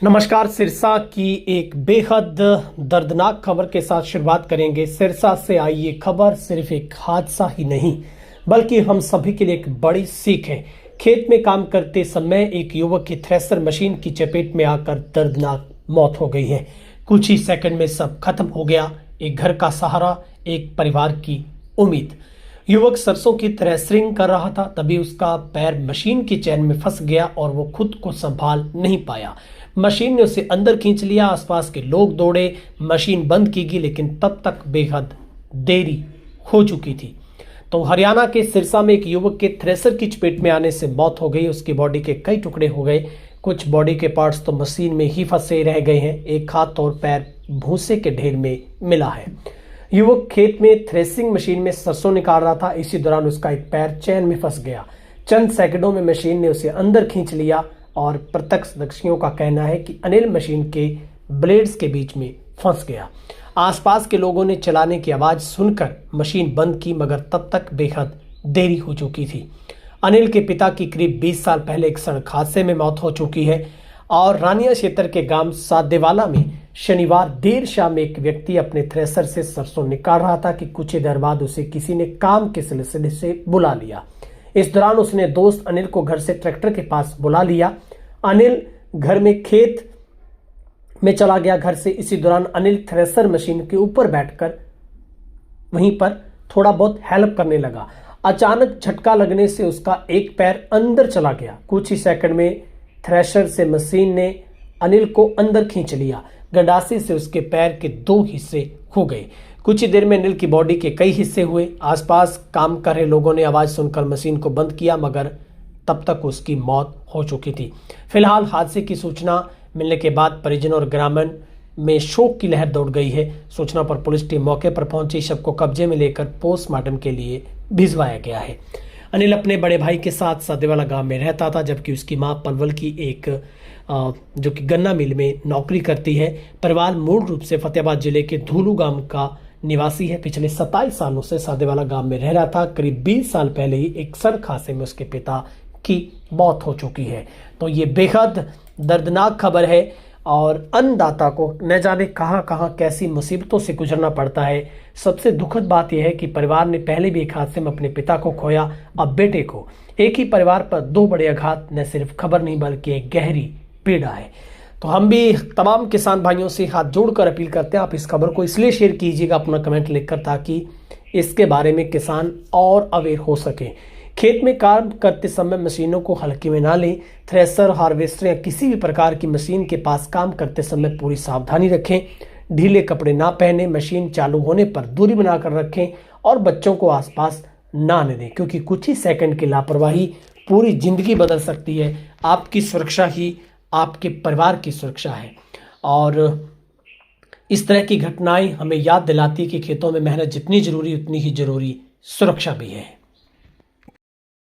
नमस्कार। सिरसा की एक बेहद दर्दनाक खबर के साथ शुरुआत करेंगे। सिरसा से आई ये खबर सिर्फ एक हादसा ही नहीं बल्कि हम सभी के लिए एक बड़ी सीख है। खेत में काम करते समय एक युवक की थ्रेसर मशीन की चपेट में आकर दर्दनाक मौत हो गई है। कुछ ही सेकंड में सब खत्म हो गया। एक घर का सहारा, एक परिवार की उम्मीद। युवक सरसों की थ्रेसरिंग कर रहा था, तभी उसका पैर मशीन की चैन में फंस गया और वो खुद को संभाल नहीं पाया। मशीन ने उसे अंदर खींच लिया। आसपास के लोग दौड़े, मशीन बंद की गई, लेकिन तब तक बेहद देरी हो चुकी थी। तो हरियाणा के सिरसा में एक युवक के थ्रेसर की चपेट में आने से मौत हो गई। उसकी बॉडी के कई टुकड़े हो गए। कुछ बॉडी के पार्ट्स तो मशीन में ही फंसे रह गए हैं। एक हाथ और पैर भूसे के ढेर में मिला है। युवक खेत में थ्रेसिंग मशीन में सरसों निकाल रहा था। इसी दौरान उसका एक पैर चैन में फंस गया। चंद सेकंडों में मशीन ने उसे अंदर खींच लिया और प्रत्यक्षदर्शियों का कहना है कि अनिल मशीन के ब्लेड्स के बीच में फंस गया। आसपास के लोगों ने चलाने की आवाज सुनकर मशीन बंद की, मगर तब तक बेहद देरी हो चुकी थी। अनिल के पिता की करीब 20 साल पहले एक सड़क हादसे में मौत हो चुकी है और रानिया क्षेत्र के गांव सादेवाला में शनिवार देर शाम एक व्यक्ति अपने थ्रेसर से सरसों निकाल रहा था कि कुछ ही देर बाद उसे किसी ने काम के सिलसिले से बुला लिया। इस दौरान उसने दोस्त अनिल को घर से ट्रैक्टर के पास बुला लिया। अनिल घर में खेत में चला गया घर से। इसी दौरान अनिल थ्रेसर मशीन के ऊपर बैठकर वहीं पर थोड़ा बहुत हेल्प करने लगा। अचानक झटका लगने से उसका एक पैर अंदर चला गया। कुछ ही सेकंड में थ्रेशर से मशीन ने अनिल को अंदर खींच लिया। गंडासी से उसके पैर के 2 हिस्से हो गए। कुछ ही देर में अनिल की बॉडी के कई हिस्से हुए। आसपास काम कर रहे लोगों ने आवाज सुनकर मशीन को बंद किया, मगर तब तक उसकी मौत हो चुकी थी। फिलहाल हादसे की सूचना मिलने के बाद परिजनों और ग्रामीण में शोक की लहर दौड़ गई है। सूचना पर पुलिस टीम मौके पर पहुंची। शव को कब्जे में लेकर पोस्टमार्टम के लिए भिजवाया गया है। अनिल अपने बड़े भाई के साथ सादेवाला गांव में रहता था, जबकि उसकी मां पलवल की एक जो कि गन्ना मिल में नौकरी करती है। परिवार मूल रूप से फतेहाबाद जिले के धूलू गांव का निवासी है। पिछले 27 सालों से सादेवाला गांव में रह रहा था। करीब 20 साल पहले ही एक सड़क हादसे में उसके पिता की मौत हो चुकी है। तो ये बेहद दर्दनाक खबर है और अन्नदाता को न जाने कहां कहां कैसी मुसीबतों से गुजरना पड़ता है। सबसे दुखद बात यह है कि परिवार ने पहले भी एक हादसे में अपने पिता को खोया, अब बेटे को। एक ही परिवार पर 2 बड़े आघात न सिर्फ खबर नहीं बल्कि एक गहरी पीड़ा है। तो हम भी तमाम किसान भाइयों से हाथ जोड़कर अपील करते हैं, आप इस खबर को इसलिए शेयर कीजिएगा अपना कमेंट लिखकर, ताकि इसके बारे में किसान और अवेयर हो सके। खेत में काम करते समय मशीनों को हल्के में ना लें। थ्रेसर, हार्वेस्टर या किसी भी प्रकार की मशीन के पास काम करते समय पूरी सावधानी रखें। ढीले कपड़े ना पहने। मशीन चालू होने पर दूरी बनाकर रखें और बच्चों को आसपास ना आने दें, क्योंकि कुछ ही सेकंड की लापरवाही पूरी जिंदगी बदल सकती है। आपकी सुरक्षा ही आपके परिवार की सुरक्षा है और इस तरह की घटनाएं हमें याद दिलाती कि खेतों में मेहनत जितनी जरूरी उतनी ही जरूरी सुरक्षा भी है।